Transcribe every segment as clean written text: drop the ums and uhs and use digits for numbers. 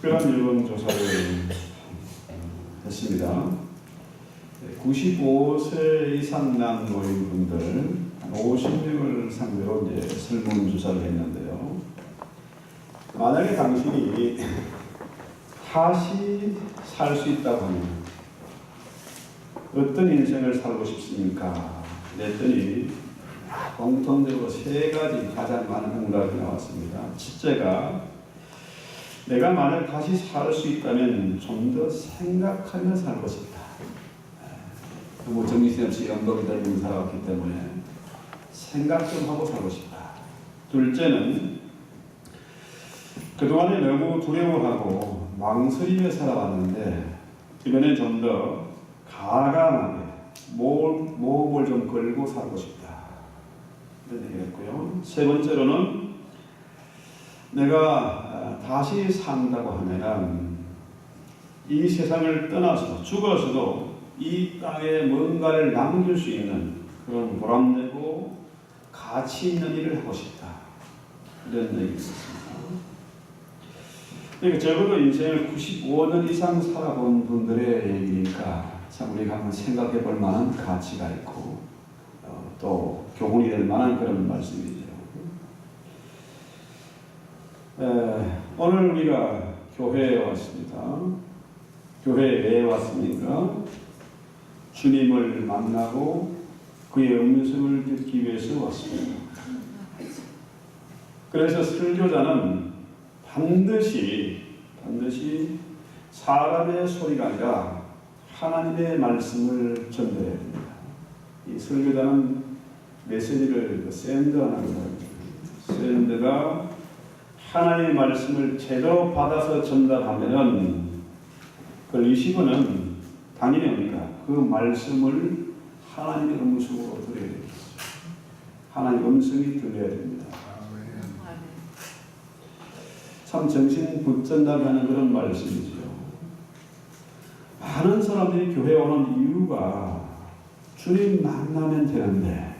특별한 여론조사를 했습니다. 95세 이상 난 노인분들 50명을 상대로 이제 설문조사를 했는데요. 만약에 당신이 다시 살 수 있다고 하면 어떤 인생을 살고 싶습니까? 그랬더니 공통적으로 세 가지 가장 많은 응답이 나왔습니다. 첫째가 내가 만약 다시 살 수 있다면 좀 더 생각하며 살고 싶다. 너무 정신없이 연금이 들리는 살아왔기 때문에 생각 좀 하고 살고 싶다. 둘째는 그동안에 너무 두려워하고 망설이며 살아왔는데 이번엔 좀 더 가감하게 목을 좀 걸고 살고 싶다. 이런 얘기했고요. 세 번째로는 내가 다시 산다고 하면 이 세상을 떠나서 죽어서도 이 땅에 뭔가를 남길 수 있는 그런 보람되고 가치 있는 일을 하고 싶다. 이런 얘기가 있었습니다. 그러니까 적어도 인생을 95년 이상 살아본 분들의 얘기니까 참 우리가 한번 생각해 볼 만한 가치가 있고 또 교훈이 될 만한 그런 말씀이죠. 오늘 우리가 교회에 왔습니다. 교회에 왜 왔습니까? 주님을 만나고 그의 음성을 듣기 위해서 왔습니다. 그래서 설교자는 반드시 사람의 소리가 아니라 하나님의 말씀을 전달해야 됩니다. 이 설교자는 메시지를 샌드하는 거예요. 샌드가 하나님의 말씀을 제대로 받아서 전달하면은 그 리시버는 당연히 옵니다. 그 말씀을 하나님의 음성으로 들어야 됩니다. 하나님의 음성이 들려야 됩니다. 참 정신 붙잡게 하는 그런 말씀이죠. 많은 사람들이 교회에 오는 이유가 주님 만나면 되는데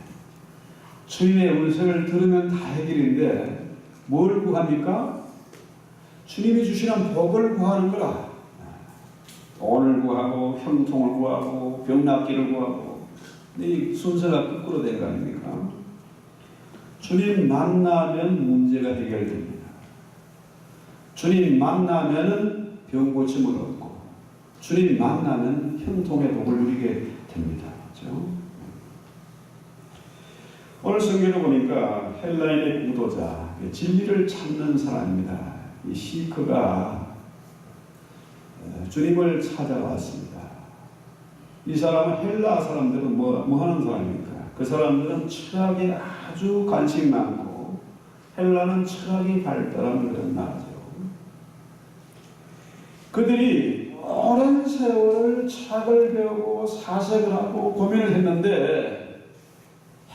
주님의 음성을 들으면 다 해결인데 뭘 구합니까? 주님이 주시는 복을 구하는 거라. 돈을 구하고 형통을 구하고 병낫기를 구하고 이 순서가 거꾸로 된 거 아닙니까? 주님 만나면 문제가 해결됩니다. 주님 만나면 병 고침을 얻고 주님 만나면 형통의 복을 누리게 됩니다. 그렇죠? 오늘 성경을 보니까 헬라인의 구도자, 진리를 찾는 사람입니다. 이 시크가 주님을 찾아왔습니다. 이 사람은 헬라 사람들은 뭐 하는 사람입니까? 그 사람들은 철학에 아주 관심 많고 헬라는 철학이 발달한 그런 나라죠. 그들이 오랜 세월을 철학을 배우고 사색을 하고 고민을 했는데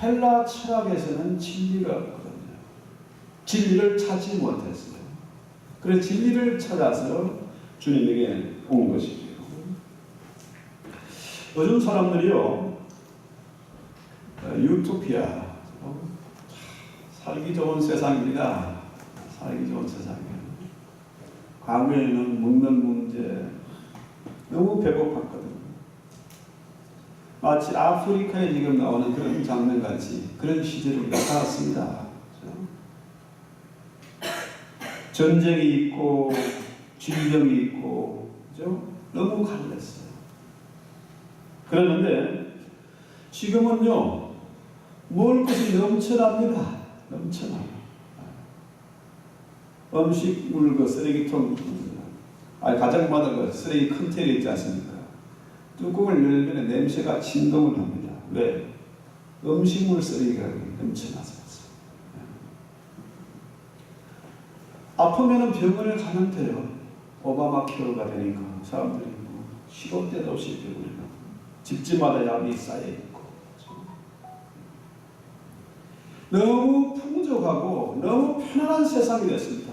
헬라 철학에서는 진리가 없거든요. 진리를 찾지 못했어요. 그래서 진리를 찾아서 주님에게 온 것이죠. 요즘 사람들이요, 유토피아, 살기 좋은 세상입니다. 살기 좋은 세상이에요. 과거에는 먹는 문제, 너무 배고팠거든요. 마치 아프리카에 지금 나오는 그런 장면같이 그런 시절을 우리가 살았습니다. 전쟁이 있고 질병이 있고 그죠? 너무 갈랐어요. 그랬는데 지금은요 먹을 것이 넘쳐납니다. 넘쳐나요. 음식물 그 쓰레기통 가정마다 그 쓰레기 컨테이너 있지 않습니까? 뚜껑을 열면 냄새가 진동을 합니다. 왜? 음식물 쓰레기가 넘쳐나서. 아프면 병원에 가면 돼요. 오바마 케어가 되니까 사람들이 시도 때도 없이 병원에 가고 집집마다 약이 쌓여있고 너무 풍족하고 너무 편안한 세상이 됐습니다.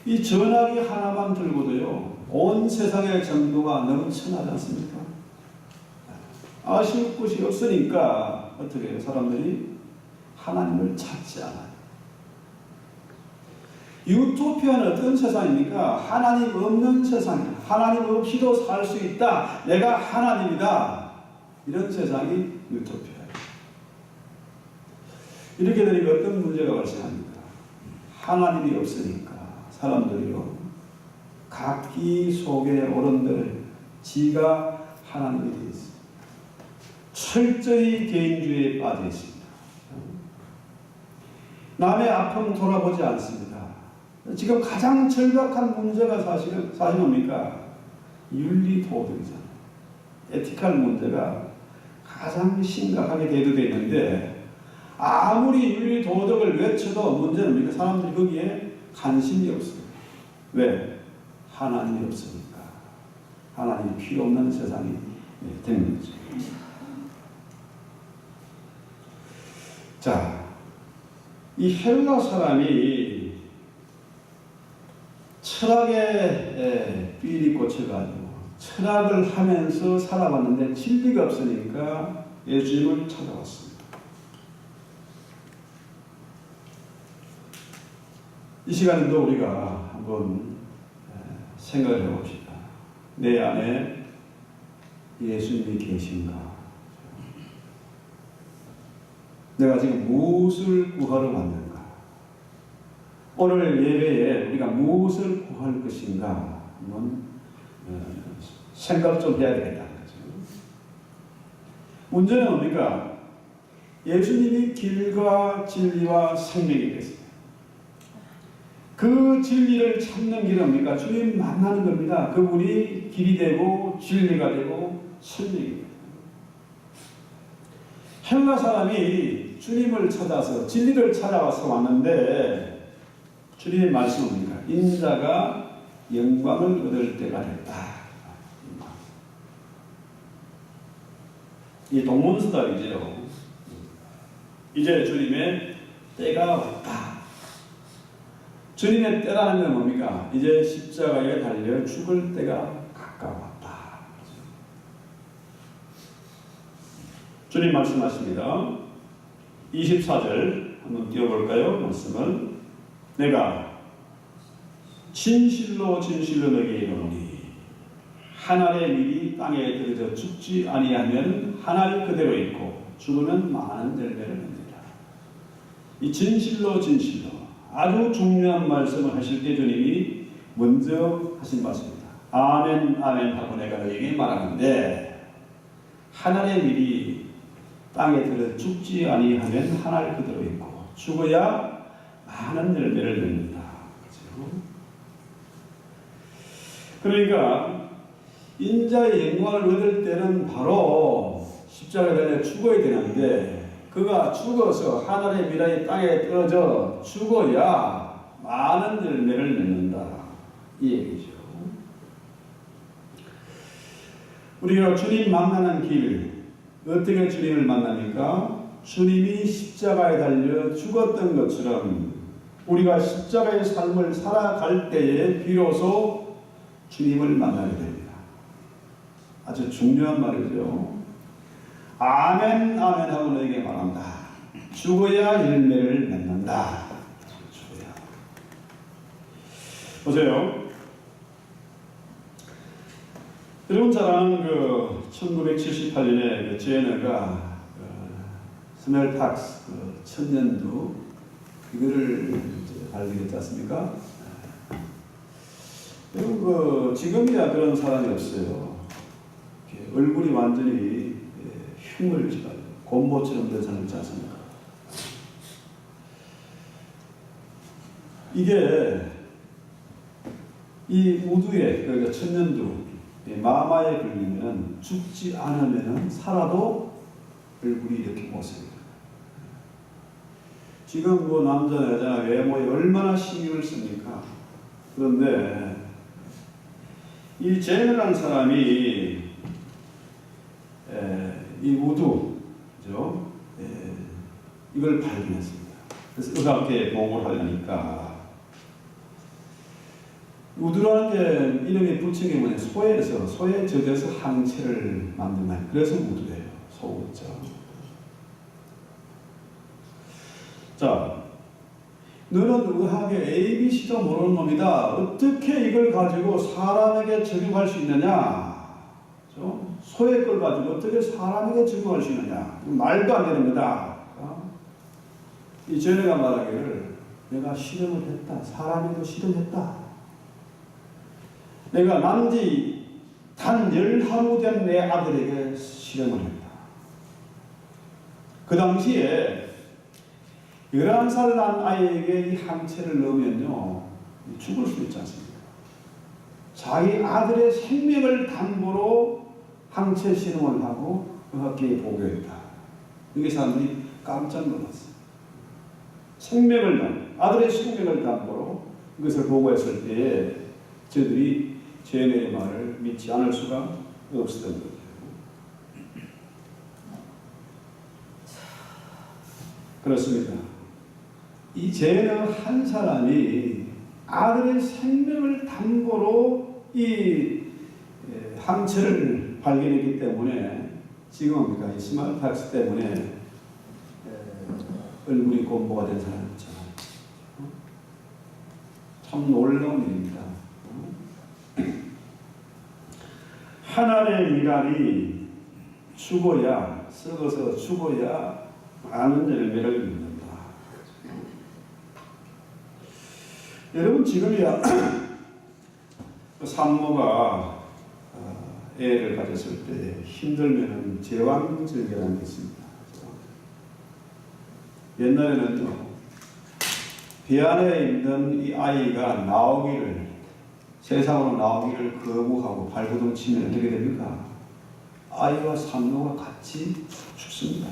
이 전화기 하나만 들고도요 온 세상의 정도가 넘쳐나지 않습니까? 아쉬울 곳이 없으니까 어떻게 해요? 사람들이 하나님을 찾지 않아요. 유토피아는 어떤 세상입니까? 하나님 없는 세상이에요. 하나님 없이도 살 수 있다. 내가 하나님이다. 이런 세상이 유토피아예요. 이렇게 되니까 어떤 문제가 발생합니까? 하나님이 없으니까 사람들이요, 각기 속에 옳은들 지가 하나님이 되어 있습니다. 철저히 개인주의에 빠져 있습니다. 남의 아픔 돌아보지 않습니다. 지금 가장 절박한 문제가 사실은 뭡니까? 윤리 도덕이잖아요. 에티컬 문제가 가장 심각하게 대두되어 있는데, 아무리 윤리 도덕을 외쳐도 문제는 뭡니까? 사람들이 거기에 관심이 없어요. 왜? 하나님이 없으니까. 하나님이 필요 없는 세상이 되는 거죠. 자, 이 헬라 사람이 철학에 삘이 꽂혀가지고 철학을 하면서 살아봤는데 진리가 없으니까 예수님을 찾아왔습니다. 이 시간에도 우리가 한번 생각을 해봅시다. 내 안에 예수님이 계신가? 내가 지금 무엇을 구하러 왔는가? 오늘 예배에 우리가 무엇을 구할 것인가? 한번 생각 좀 해야 되겠다는 거죠. 문제는 뭡니까? 예수님이 길과 진리와 생명이 됐습니다. 그 진리를 찾는 길은 뭡니까? 주님 만나는 겁니다. 그분이 길이 되고 진리가 되고 생명이 됩니다. 헬라 사람이 주님을 찾아서 진리를 찾아와서 왔는데 주님의 말씀은 뭡니까? 인자가 영광을 얻을 때가 됐다. 이 동문서답이죠. 이제 주님의 때가 왔다. 주님의 때라는 건 뭡니까? 이제 십자가에 달려 죽을 때가 가까웠다. 주님 말씀하십니다. 24절 한번 띄워볼까요? 말씀을. 내가 진실로 진실로 너희에게 이르노니 한 알의 밀이 땅에 떨어져 죽지 아니하면 한 알 그대로 있고 죽으면 많은 열매를 맺느니라. 이 진실로 진실로 아주 중요한 말씀을 하실 때 주님이 먼저 하신 말씀입니다. 아멘 아멘 하고 내가 너희에게 말하는데 한 알의 밀이 땅에 들어 죽지 아니하면 한 알 그대로 있고 죽어야 많은 열매를 맺는다. 그러니까 인자의 영광을 얻을 때는 바로 십자가에 달려 죽어야 되는데 그가 죽어서 하늘의 미라의 땅에 떨어져 죽어야 많은 열매를 맺는다. 이 얘기죠. 우리가 주님 만나는 길, 어떻게 주님을 만납니까? 주님이 십자가에 달려 죽었던 것처럼 우리가 십자가의 삶을 살아갈 때에 비로소 주님을 만나게 됩니다. 아주 중요한 말이죠. 아멘 아멘 하고 너에게 말한다. 죽어야 열매를 맺는다. 죽어야. 보세요. 여러분 잘 아는 1978년에 제너가 스멜탁스 천년두 이거를 발견했지 않습니까? 여러분 지금이야 그런 사람이 없어요. 얼굴이 완전히 흉을 지가 곰보처럼 된 사람이 있지 않습니까? 이게 이 우두에 그러니까 천년두 마마에 걸리면 죽지 않으면 살아도 얼굴이 이렇게 못생겨요. 지금 남자 여자 외모에 얼마나 신경을 씁니까? 그런데 이 제너라는 사람이 이 우두죠. 이걸 발견했습니다. 그래서 의학계에 보고를 하려니까 우두라는 게 이름이 붙인 게 뭐냐? 소에 젖어서 항체를 만든다. 그래서 우두예요. 소우자. 자, 너는 의학의 ABC 일지도 모르는 놈이다. 어떻게 이걸 가지고 사람에게 적용할 수 있느냐? 소의 걸 가지고 어떻게 사람에게 적용할 수 있느냐? 말도 안 되는 거다. 이 전에가 말하기를 내가 실험을 했다. 사람에도 실험했다. 내가 남지 단 10하루 된 내 아들에게 실험을 했다. 그 당시에 11살 난 아이에게 이 항체를 넣으면요, 죽을 수 있지 않습니까? 자기 아들의 생명을 담보로 항체 실험을 하고 그 학교에 보고했다. 이게 사람들이 깜짝 놀랐어요. 아들의 생명을 담보로 이것을 보고했을 때에 저들이 제네의 말을 믿지 않을 수가 없었던 거예요. 그렇습니다. 이 제네 한 사람이 아들의 생명을 담보로 이 항체를 발견했기 때문에 지금 이 스마트 닥스 때문에 얼굴이 곰보가 된 사람 있잖아요. 참 놀라운 일입니다. 하나의 미랄이 죽어야, 썩어서 죽어야 많은 열매를 맺는다. 여러분, 지금이야 산모가 애를 가졌을 때 힘들면은 제왕절개라는 게 있습니다. 옛날에는요, 배 안에 있는 이 아이가 세상으로 나오기를 거부하고 발버둥 치면 어떻게 됩니까? 아이와 산모가 같이 죽습니다.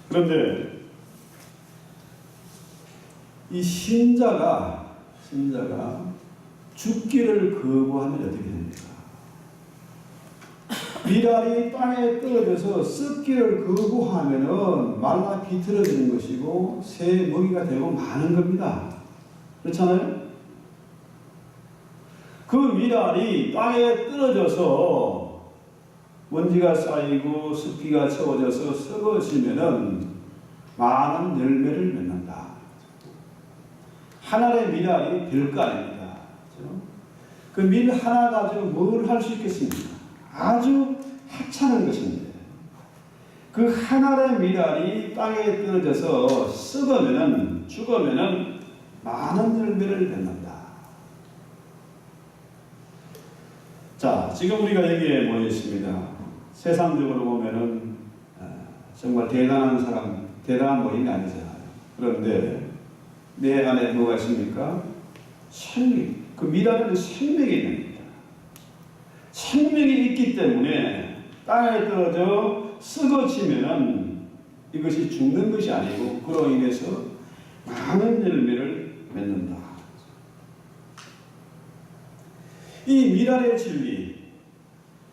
그런데 이 신자가 죽기를 거부하면 어떻게 됩니까? 미랄이 땅에 떨어져서 썩기를 거부하면은 말라 비틀어지는 것이고 새 먹이가 되고 마는 겁니다. 그렇잖아요? 그 미랄이 땅에 떨어져서 먼지가 쌓이고 습기가 채워져서 썩어지면은 많은 열매를 맺는다. 하나의 미랄이 별거 아닙니다. 그 밀 하나 가지고 뭘 할 수 있겠습니까? 아주 하찮은 것인데 그 하나의 미랄이 땅에 떨어져서 죽으면은 많은 열매를 맺는다. 자, 지금 우리가 여기에 모여 있습니다. 세상적으로 보면은 정말 대단한 사람, 대단한 모임이 아니잖아요. 그런데 내 안에 뭐가 있습니까? 생명. 그 미랄은 생명이 있는 겁니다. 생명이 있기 때문에 땅에 떨어져 썩어지면은 이것이 죽는 것이 아니고 그로 인해서 많은 열매를 맺는다. 이 미랄의 진리,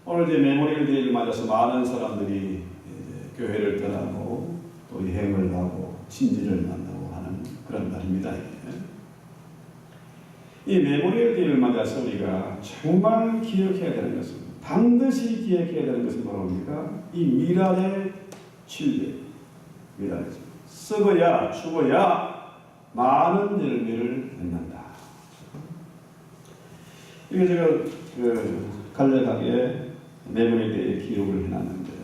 오늘 이제 메모리얼 데이를 맞아서 많은 사람들이 교회를 떠나고 또 여행을 하고 친지를 만나고 하는 그런 날입니다. 이 메모리얼 데이를 맞아서 우리가 정말 기억해야 되는 것은, 반드시 기억해야 되는 것은 뭐입니까? 이 미랄의 진리, 미랄의 진리. 썩어야 죽어야 많은 열매를 맺는다. 이게 제가 간략하게 메모리얼 데이에 기록을 해놨는데요.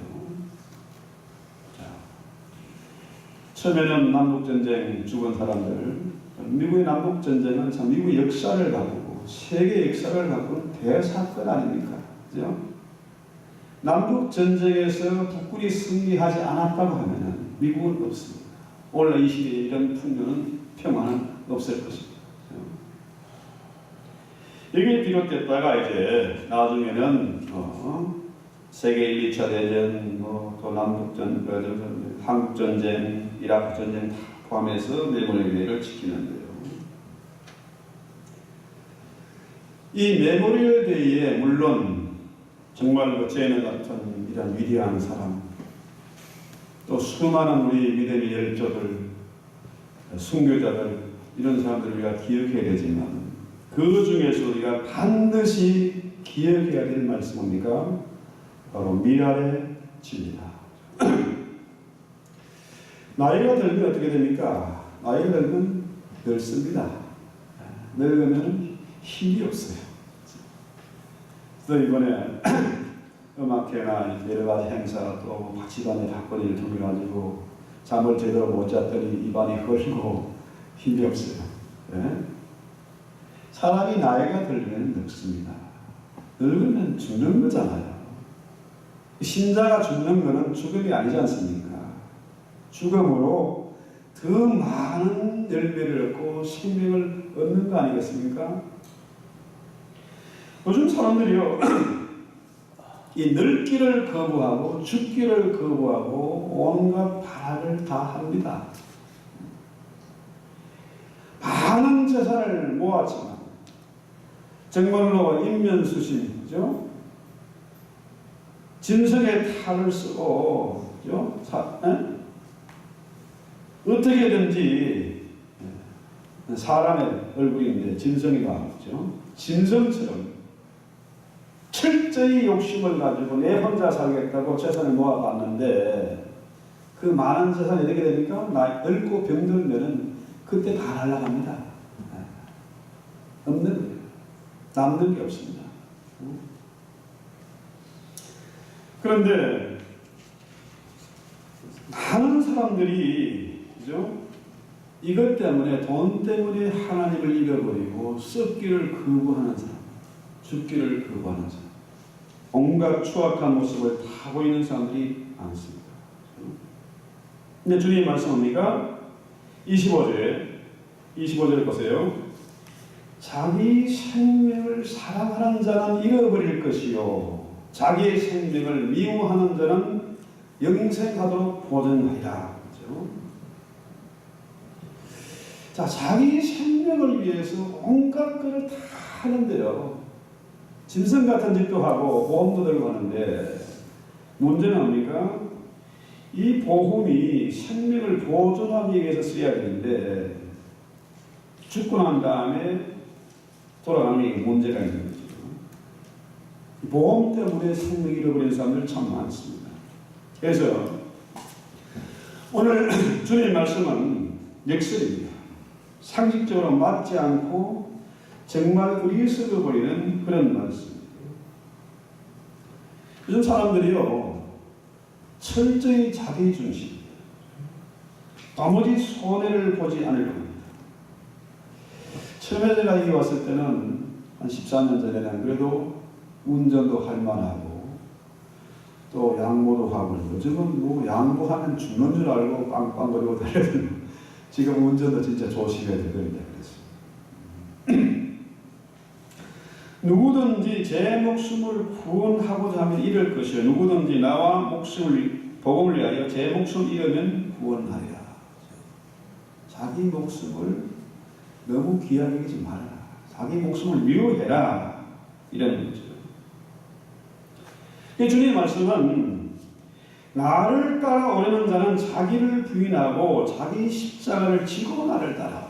자, 처음에는 남북전쟁 죽은 사람들, 미국의 남북전쟁은 참 미국의 역사를 가지고 세계 역사를 갖고는 대사건 아닙니까? 그죠? 남북전쟁에서 북군이 승리하지 않았다고 하면 미국은 없습니다. 오늘 이 시대에 이런 풍요는 평화는 없을 것입니다. 여기에 비롯됐다가 이제 나중에는 세계 1, 2차 대전, 또 남북전, 한국전쟁, 이라크전쟁 다 포함해서 메모리얼 데이를 지키는데요. 이 메모리얼 데이에 물론 정말 제네 같은 이런 위대한 사람, 또 수많은 우리 믿음의 열조들, 순교자들, 이런 사람들을 우리가 기억해야 되지만 그 중에서 우리가 반드시 기억해야 될 말씀 뭡니까? 바로 미랄의 진리다. 나이가 들면 어떻게 됩니까? 나이가 들면 늙습니다. 늙으면 힘이 없어요. 그래서 이번에 음악회나 여러 가지 행사 또 집안의 박건희를 통해 가지고 잠을 제대로 못 잤더니 입안이 헐고 힘이 없어요. 네? 사람이 나이가 들면 늙습니다. 늙으면 죽는 거잖아요. 신자가 죽는 것은 죽음이 아니지 않습니까? 죽음으로 더 많은 열매를 얻고 생명을 얻는 거 아니겠습니까? 요즘 사람들이요, 이 늙기를 거부하고 죽기를 거부하고 온갖 발악을 다 합니다. 많은 재산을 모았지만 정말로 인면수심, 그죠? 진성의 탈을 쓰고, 그죠? 어떻게든지 사람의 얼굴인데 진성이가 그죠? 진성처럼 철저히 욕심을 가지고 내 혼자 살겠다고 재산을 모아봤는데 그 많은 재산이 어떻게 됩니까? 늙고 병들면은 그때 다 날아갑니다. 없는 거예요. 남는 게 없습니다. 그런데 많은 사람들이 그죠? 이것 때문에 돈 때문에 하나님을 잃어버리고 썩기를 거부하는 사람, 죽기를 거부하는 사람, 온갖 추악한 모습을 다 보이는 사람들이 많습니다. 근데 주님이 말씀합니까? 25절을 보세요. 자기 생명을 사랑하는 자는 잃어버릴 것이요 자기의 생명을 미워하는 자는 영생하도록 보존하리라. 그렇죠? 자, 자기 생명을 위해서 온갖 것을 다 하는데요. 짐승 같은 짓도 하고 보험도 들고 하는데 문제는 뭡니까? 이 보험이 생명을 보존하기 위해서 써야 되는데 죽고 난 다음에 돌아가는 게 문제가 있는 거죠. 보험 때문에 생명 잃어버리는 사람들 참 많습니다. 그래서 오늘 주님 말씀은 역설입니다. 상식적으로 맞지 않고 정말 어리석어 보이는 그런 말씀입니다. 요즘 사람들이요 철저히 자기 중심, 나머지 손해를 보지 않으려고 합니다. 처음에 제가 여기 왔을 때는 한 14년 전에는 그래도 운전도 할 만하고 또 양보도 하고 요즘은 뭐 양보하면 죽는 줄 알고 빵빵거리고 달려들고 지금 운전도 진짜 조심해야 되겠다 그랬어요. 누구든지 제 목숨을 구원하고자 하면 잃을 것이요 누구든지 나와 복음을 위하여 제 목숨을 잃으면 구원하리라. 자기 목숨을 너무 귀하게 여기지 말아라. 자기 목숨을 미워해라. 이라는 거죠. 주님의 말씀은 나를 따라오려는 자는 자기를 부인하고 자기 십자가를 지고 나를 따라와.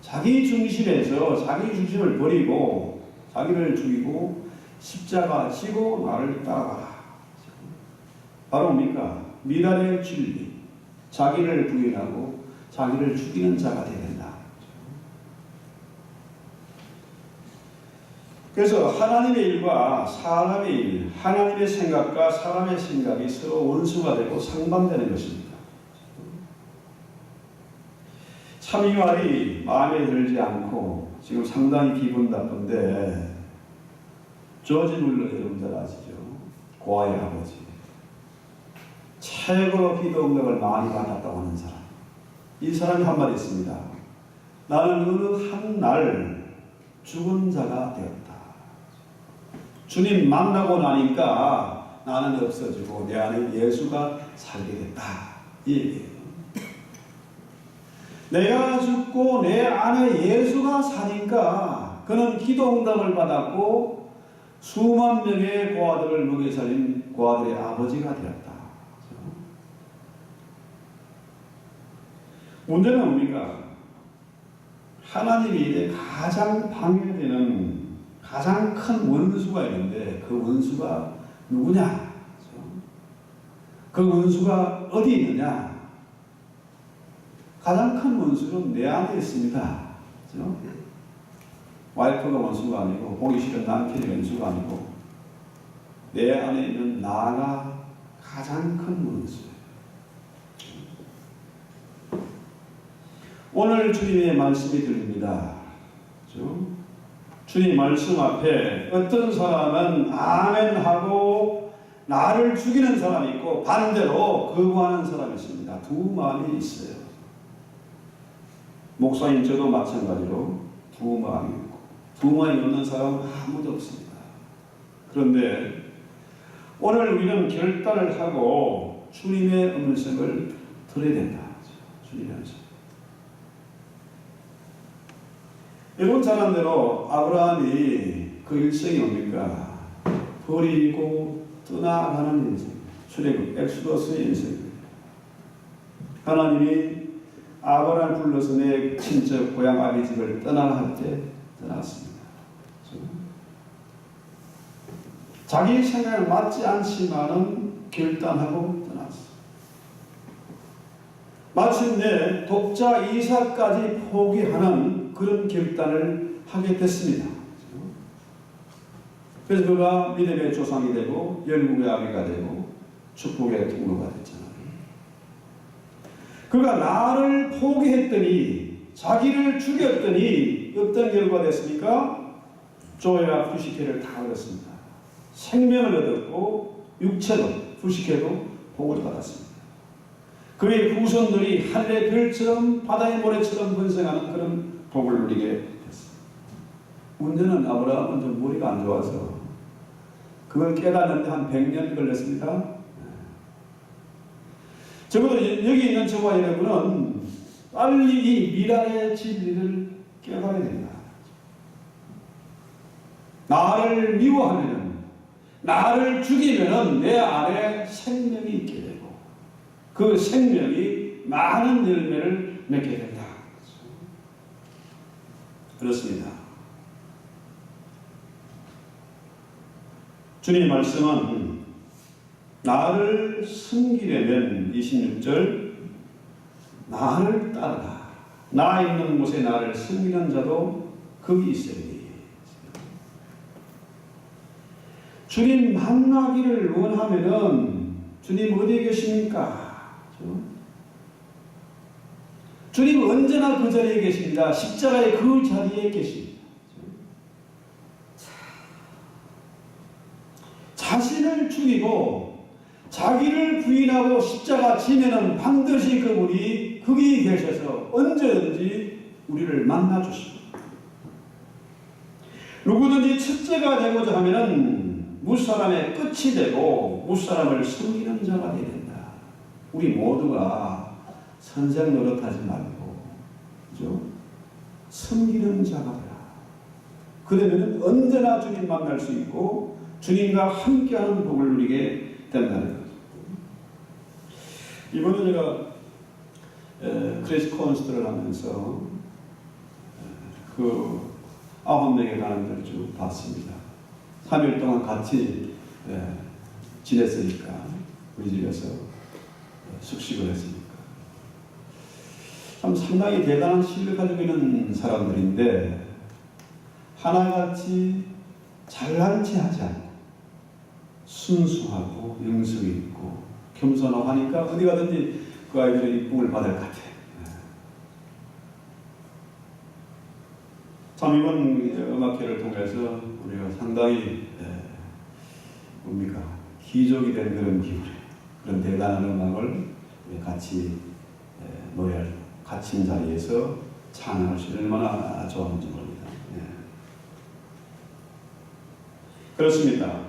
자기 중심에서 자기 중심을 버리고 자기를 죽이고 십자가 지고 나를 따라와라. 바로 뭡니까? 미랄의 진리. 자기를 부인하고 자기를 죽이는 자가 되야 된다. 그래서 하나님의 일과 사람의 일, 하나님의 생각과 사람의 생각이 서로 원수가 되고 상반되는 것입니다. 참 이 말이 마음에 들지 않고 지금 상당히 기분 나쁜데 조지 물러 여러분들 아시죠? 고아의 아버지. 최고로 기도 응답을 많이 받았다고 하는 사람. 이 사람이 한 말이 있습니다. 나는 어느 한 날 죽은 자가 되었다. 주님 만나고 나니까 나는 없어지고 내 안에 예수가 살게 됐다. 이 얘기예요. 내가 죽고 내 안에 예수가 사니까 그는 기도 응답을 받았고 수만 명의 고아들을 먹여 살린 고아들의 아버지가 되었다. 문제는 뭡니까? 하나님이 이제 가장 방해되는 가장 큰 원수가 있는데 그 원수가 누구냐? 그 원수가 어디 있느냐? 가장 큰 원수는 내 안에 있습니다. 그렇죠? 와이프가 원수가 아니고 보기 싫은 남편이 원수가 아니고 내 안에 있는 나가 가장 큰 원수예요. 오늘 주님의 말씀이 들립니다. 그렇죠? 주님 말씀 앞에 어떤 사람은 아멘하고 나를 죽이는 사람이 있고 반대로 거부하는 사람이 있습니다. 두 마음이 있어요. 목사님 저도 마찬가지로 두 마음이 있고 두 마음이 없는 사람은 아무도 없습니다. 그런데 오늘 우리는 결단을 하고 주님의 음성을 들어야 된다. 주님의 음성. 여러분 잘 아는 대로 아브라함이 그 일생이 뭡니까? 버리고 떠나가는 인생. 출애굽 엑소더스의 인생입니다. 하나님이 아브라함을 불러서 내 친척 고향 아비 집을 떠나라 할 때 떠났습니다. 자기 생각에 맞지 않지만은 결단하고 떠났어. 마침내 독자 이삭까지 포기하는 그런 결단을 하게 됐습니다. 그래서 그가 믿음의 조상이 되고 열국의 아비가 되고 축복의 통로가 됐잖아요. 그가 나를 포기했더니 자기를 죽였더니 어떤 결과가 됐습니까? 조회와 부식회를 다 얻었습니다. 생명을 얻었고 육체도 부식회도 복을 받았습니다. 그의 후손들이 하늘의 별처럼 바다의 모래처럼 번성하는 그런 복을 누리게 됐습니다. 문제는 아브라함은 좀 머리가 안 좋아서 그걸 깨닫는데 한 100년 걸렸습니다. 적어도 여기 있는 저와 여러분은 빨리 이 미랄의 진리를 깨달아야 된다. 나를 미워하면, 나를 죽이면 내 안에 생명이 있게 되고 그 생명이 많은 열매를 맺게 된다. 그렇습니다. 주님의 말씀은 나를 섬기려면 26절 나를 따르라. 나 있는 곳에 나를 섬기는 자도 거기 있으리니. 주님 만나기를 원하면은 주님 어디에 계십니까? 주님 언제나 그 자리에 계십니다. 십자가의 그 자리에 계십니다. 자신을 죽이고 자기를 부인하고 십자가 지면은 반드시 그분이 거기 계셔서 언제든지 우리를 만나 주십니다. 누구든지 첫째가 되고자 하면은 무사람의 끝이 되고 무사람을 섬기는 자가 되야 된다. 우리 모두가 선생 노릇하지 말고, 그죠? 섬기는 자가 되라. 그러면은 언제나 주님 만날 수 있고 주님과 함께하는 복을 누리게 된다는 거죠. 이번에 제가 크리스 콘스트를 하면서 그 9명의 가는들을 쭉 봤습니다. 3일 동안 같이 지냈으니까 우리 집에서 숙식을 했으니까 참 상당히 대단한 신뢰를 가지고 있는 사람들인데 하나같이 잘난 체 하지 않고 순수하고 영성이 있고 겸손하고 하니까 어디 가든지 그 아이들의 이쁨을 받을 것 같아요. 참 이번 음악회를 통해서 우리가 상당히 뭡니까 기적이 된 그런 기분이에요. 그런 대단한 음악을 같이 노래할 갇힌 자리에서 찬양할 수 있는 얼마나 좋았는지 모릅니다. 그렇습니다.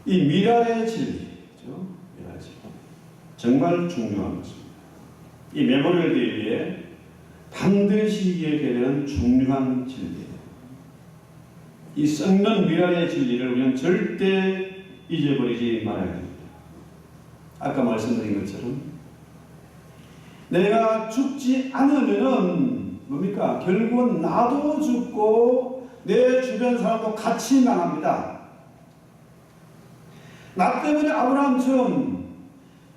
이 미랄의 진리죠. 미랄의 진리. 정말 중요한 것입니다. 이 메모리얼 데이에 반드시 기억해야 되는 중요한 진리예요. 이 썩는 미랄의 진리를 우리는 절대 잊어버리지 말아야 됩니다. 아까 말씀드린 것처럼 내가 죽지 않으면은 뭡니까? 결국은 나도 죽고 내 주변 사람도 같이 망합니다. 나 때문에 아브라함처럼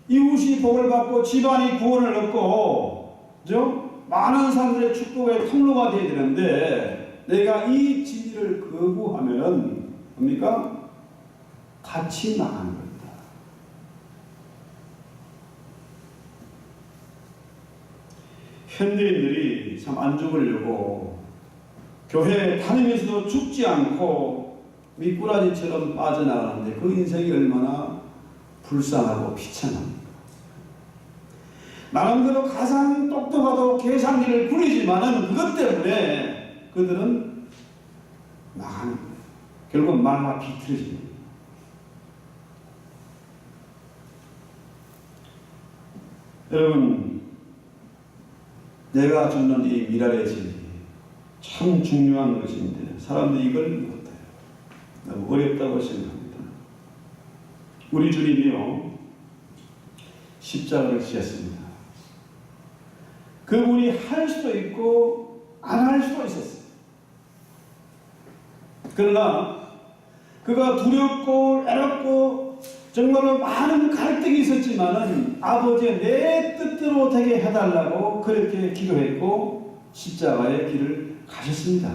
이웃이 복을 받고 집안이 구원을 얻고, 그죠? 많은 사람들의 축복의 통로가 되어야 되는데, 내가 이 진리를 거부하면은 뭡니까? 같이 나가는 겁니다. 현대인들이 참 안 죽으려고 교회 다니면서도 죽지 않고 미꾸라지처럼 빠져나가는데 그 인생이 얼마나 불쌍하고 비참합니까? 나름대로 가장 똑똑하고 계산기를 굴리지만은 그것 때문에 그들은 나가는 거예요. 결국 말과 비틀어집니다. 여러분, 내가 주는 이 미랄의 진리 참 중요한 것인데 사람들이 이걸 못해요. 너무 어렵다고 생각합니다. 우리 주님이요 십자가를 지셨습니다. 그분이 할 수도 있고 안 할 수도 있었어요. 그러나 그가 두렵고 애롭고 정말로 많은 갈등이 있었지만은 아버지의 내 뜻대로 되게 해달라고 그렇게 기도했고 십자가의 길을 가셨습니다.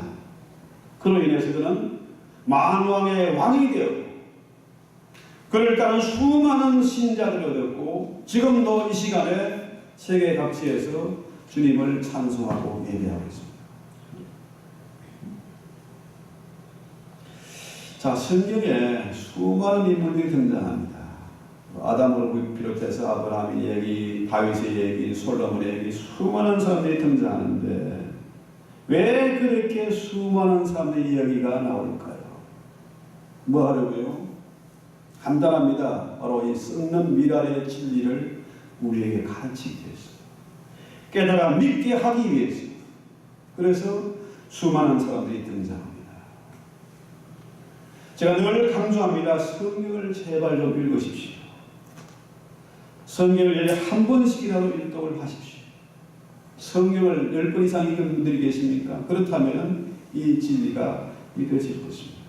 그로 인해서 그는 만왕의 왕이 되었고 그를 따른 수많은 신자들을 얻었고 지금도 이 시간에 세계 각지에서 주님을 찬송하고 예배하고 있습니다. 자, 성경에 수많은 인물들이 등장합니다. 아담을 비롯해서 아브라함의 얘기, 다윗의 얘기, 솔로몬의 얘기, 수많은 사람들이 등장하는데 왜 그렇게 수많은 사람들의 이야기가 나올까요? 뭐 하려고요? 간단합니다. 바로 이 썩는 미랄의 진리를 우리에게 가르치기 위해서, 깨달아 믿게 하기 위해서. 그래서 수많은 사람들이 등장합니다. 제가 늘 강조합니다. 성경을 제발 좀 읽으십시오. 성경을 1년에 한 번씩이라도 읽도록 하십시오. 성경을 10번 이상 읽은 분들이 계십니까? 그렇다면 이 진리가 믿어질 것입니다.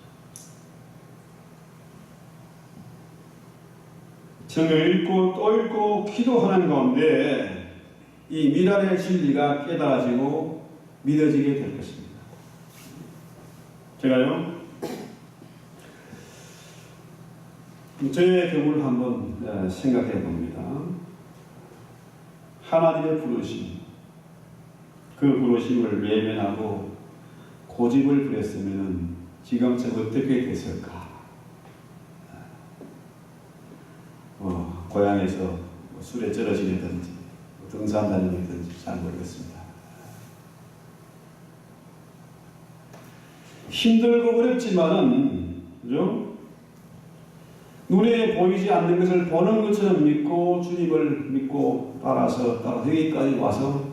성경을 읽고 또 읽고 기도하는 가운데 이 미랄의 진리가 깨달아지고 믿어지게 될 것입니다. 제가요 저의 경우를 한번 생각해 봅니다. 하나님의 부르심, 그 부르심을 외면하고 고집을 부렸으면 지금쯤 어떻게 됐을까? 고향에서 술에 쩔어지려든지 등산 다니려든지 잘 모르겠습니다. 힘들고 어렵지만은, 그죠? 눈에 보이지 않는 것을 보는 것처럼 믿고 주님을 믿고 따라서 여기까지 와서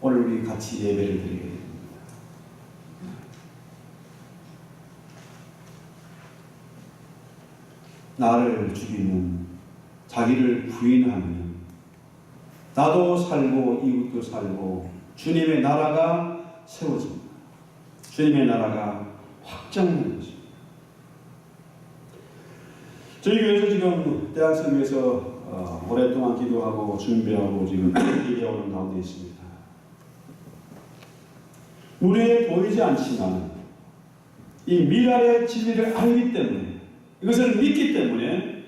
오늘 우리 같이 예배를 드리게 됩니다. 나를 죽이는, 자기를 부인하는, 나도 살고 이웃도 살고 주님의 나라가 세워집니다. 주님의 나라가 확장되는 것입니다. 저희 교회에서 지금 대학생에서 오랫동안 기도하고 준비하고 지금 얘기하는 가운데 있습니다. 눈에 보이지 않지만 이 미랄의 진리를 알기 때문에, 이것을 믿기 때문에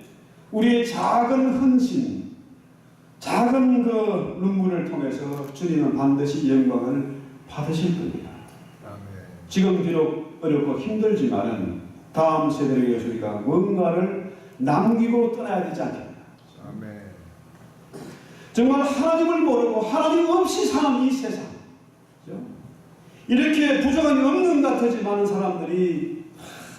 우리의 작은 헌신, 작은 그 눈물을 통해서 주님은 반드시 영광을 받으실 겁니다. 지금 비록 어렵고 힘들지만은 다음 세대를 위해서 우리가 뭔가를 남기고 떠나야 되지 않겠나. 아멘. 정말 하나님을 모르고 하나님 없이 사는 이 세상, 그렇죠? 이렇게 부족함이 없는 것 같지만 사람들이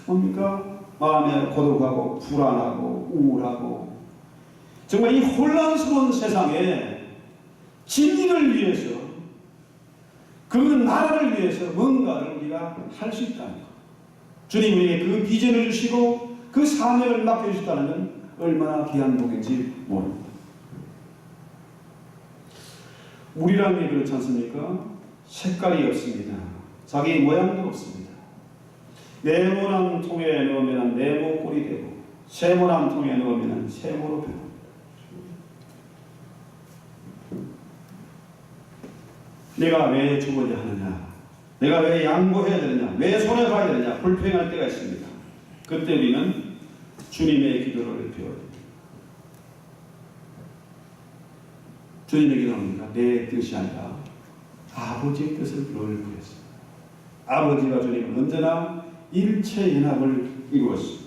뭡니까? 마음에 고독하고 불안하고 우울하고 정말 이 혼란스러운 세상에 진리를 위해서, 그 나라를 위해서 뭔가를 우리가 할 수 있다는 것. 주님 우리에게 그 비전을 주시고 그 사명을 맡겨주셨다는 건 얼마나 귀한 복인지 모릅니다. 물이라는 게 그렇지 않습니까? 색깔이 없습니다. 자기 모양도 없습니다. 네모난 통에 넣으면 네모 꼴이 되고 세모난 통에 넣으면 세모로 변합니다. 내가 왜 죽어야 하느냐? 내가 왜 양보해야 되느냐? 왜 손해봐야 되느냐? 불평할 때가 있습니다. 그때 우리는 주님의 기도를 배워야 됩니다. 주님의 기도는 내 뜻이 아니라 아버지의 뜻을 늘 구했습니다. 아버지와 주님은 언제나 일체 연합을 이루었습니다.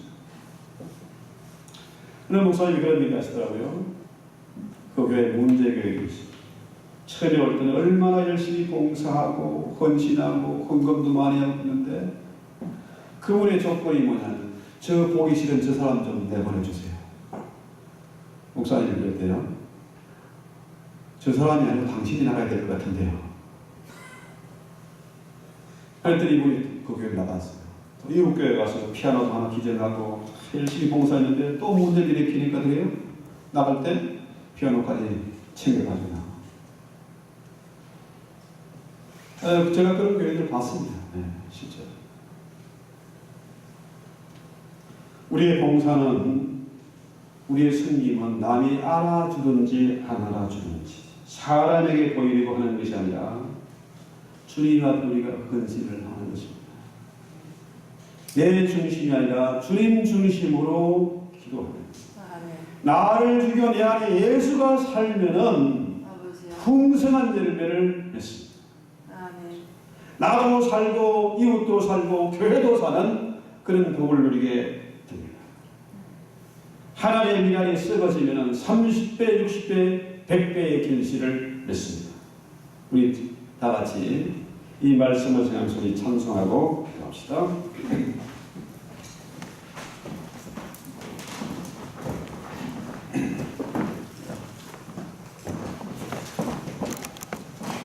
어느 목사님이 그런 얘기 하시더라고요. 그 교회 문제교회에 있습니다. 처음에 올 때는 얼마나 열심히 봉사하고 헌신하고 헌금도 많이 하고 있는데 그분의 조건이 뭐냐면 저 보기 싫은 저 사람 좀 내보내주세요. 목사님이 그랬대요. 저 사람이 아니라 당신이 나가야 될 것 같은데요. 그랬더니 이분이 그 교회에 나갔어요. 이웃교회 가서 피아노도 하나 기증하고 열심히 봉사했는데 또 문제를 일으키니까 그래요. 나갈 때 피아노까지 챙겨가지고 나가고. 제가 그런 교회들 봤습니다. 네, 실제로. 우리의 봉사는, 우리의 섬김은 남이 알아주든지 안 알아주든지 사람에게 보이려고 하는 것이 아니라 주님 앞에 우리가 헌신을 하는 것입니다. 내 중심이 아니라 주님 중심으로 기도합니다. 나를 죽여 내 안에 예수가 살면은 풍성한 열매를 맺습니다. 나도 살고 이웃도 살고 교회도 사는 그런 복을 누리게 됩니다. 하나님의 미랄이 썩어지면 30배, 60배, 100배의 결실을 맺습니다. 우리 다 같이 이 말씀을 생각하면서 찬송하고 기도합시다.